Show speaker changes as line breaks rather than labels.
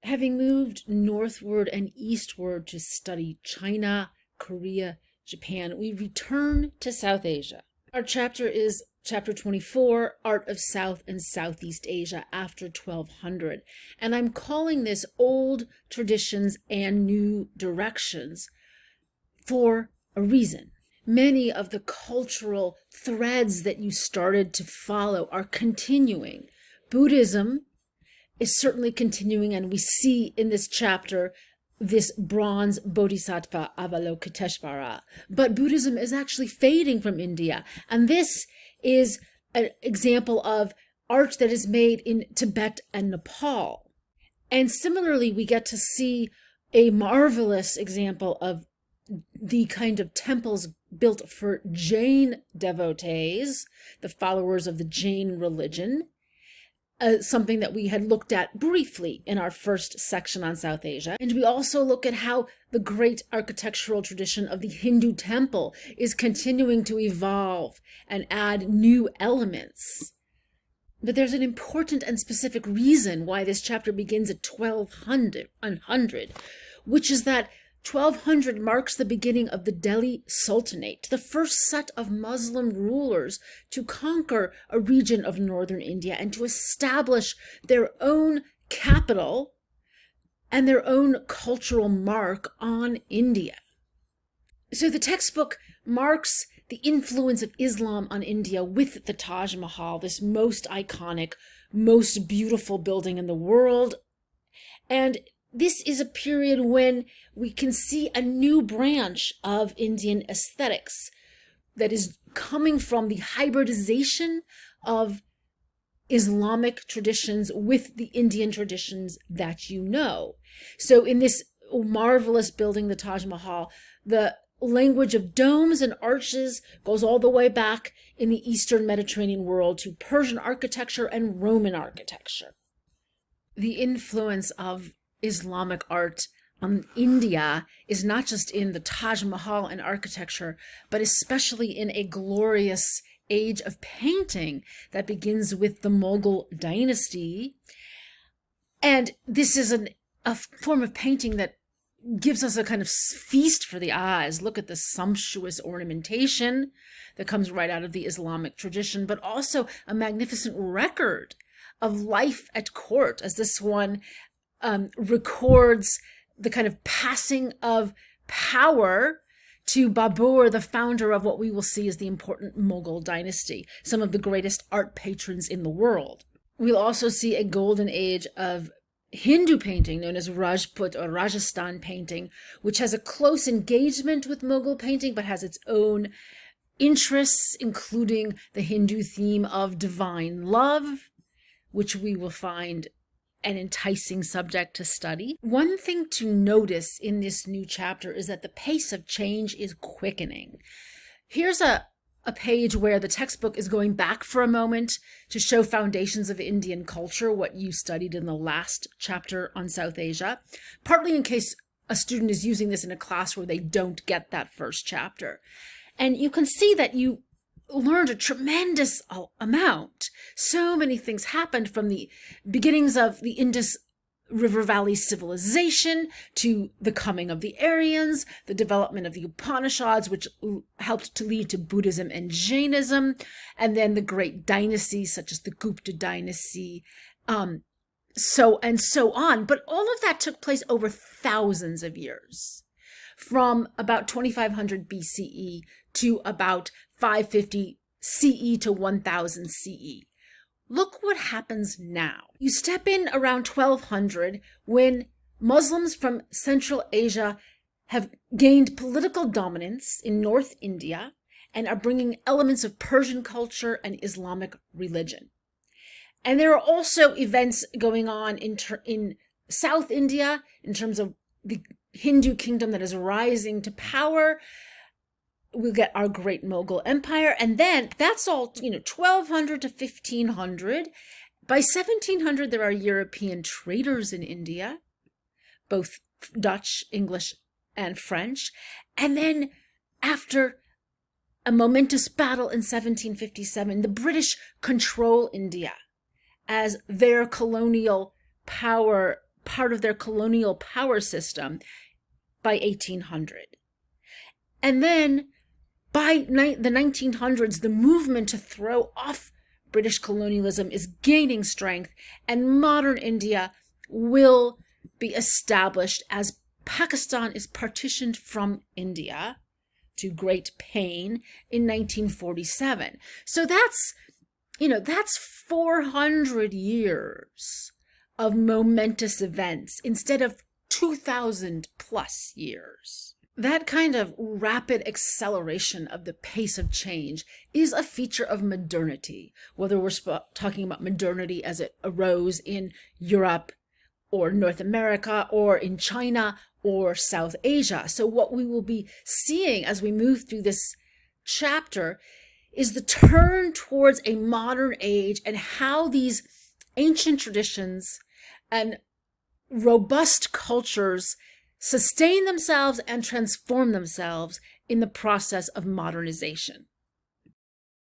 Having moved northward and eastward to study China, Korea, Japan, we return to South Asia. Our chapter is chapter 24, Art of South and Southeast Asia after 1200. And I'm calling this Old Traditions and New Directions for a reason. Many of the cultural threads that you started to follow are continuing. Buddhism is certainly continuing, and we see in this chapter this bronze bodhisattva Avalokiteshvara. But Buddhism is actually fading from India, and this is an example of art that is made in Tibet and Nepal. And similarly, we get to see a marvelous example of the kind of temples built for Jain devotees, the followers of the Jain religion, something that we had looked at briefly in our first section on South Asia. And we also look at how the great architectural tradition of the Hindu temple is continuing to evolve and add new elements. But there's an important and specific reason why this chapter begins at 1200, which is that 1200 marks the beginning of the Delhi Sultanate, the first set of Muslim rulers to conquer a region of northern India and to establish their own capital and their own cultural mark on India. So the textbook marks the influence of Islam on India with the Taj Mahal, this most iconic, most beautiful building in the world. And this is a period when we can see a new branch of Indian aesthetics that is coming from the hybridization of Islamic traditions with the Indian traditions that you know. So in this marvelous building, the Taj Mahal, the language of domes and arches goes all the way back in the Eastern Mediterranean world to Persian architecture and Roman architecture. The influence of Islamic art on India is not just in the Taj Mahal and architecture, but especially in a glorious age of painting that begins with the Mughal dynasty. And this is a form of painting that gives us a kind of feast for the eyes. Look at the sumptuous ornamentation that comes right out of the Islamic tradition, but also a magnificent record of life at court, as this one records the kind of passing of power to Babur, the founder of what we will see as the important Mughal dynasty, some of the greatest art patrons in the world. We'll also see a golden age of Hindu painting known as Rajput or Rajasthan painting, which has a close engagement with Mughal painting but has its own interests, including the Hindu theme of divine love, which we will find an enticing subject to study. One thing to notice in this new chapter is that the pace of change is quickening. Here's a page where the textbook is going back for a moment to show foundations of Indian culture, what you studied in the last chapter on South Asia, partly in case a student is using this in a class where they don't get that first chapter. And you can see that you learned a tremendous amount. So many things happened from the beginnings of the Indus River Valley civilization to the coming of the Aryans, the development of the Upanishads, which helped to lead to Buddhism and Jainism, and then the great dynasties such as the Gupta dynasty, so and so on. But all of that took place over thousands of years, from about 2500 BCE to about 550 CE to 1000 CE. Look what happens now. You step in around 1200 when Muslims from Central Asia have gained political dominance in North India and are bringing elements of Persian culture and Islamic religion. And there are also events going on in South India in terms of the Hindu kingdom that is rising to power. We'll get our great Mughal Empire. And then that's all, 1200 to 1500. By 1700, there are European traders in India, both Dutch, English, and French. And then after a momentous battle in 1757, the British control India as their colonial power part of their colonial power system by 1800. And then by the 1900s, the movement to throw off British colonialism is gaining strength, and modern India will be established as Pakistan is partitioned from India to great pain in 1947. So that's 400 years of momentous events instead of 2,000 plus years. That kind of rapid acceleration of the pace of change is a feature of modernity, whether we're talking about modernity as it arose in Europe or North America or in China or South Asia. So what we will be seeing as we move through this chapter is the turn towards a modern age and how these ancient traditions and robust cultures sustain themselves and transform themselves in the process of modernization.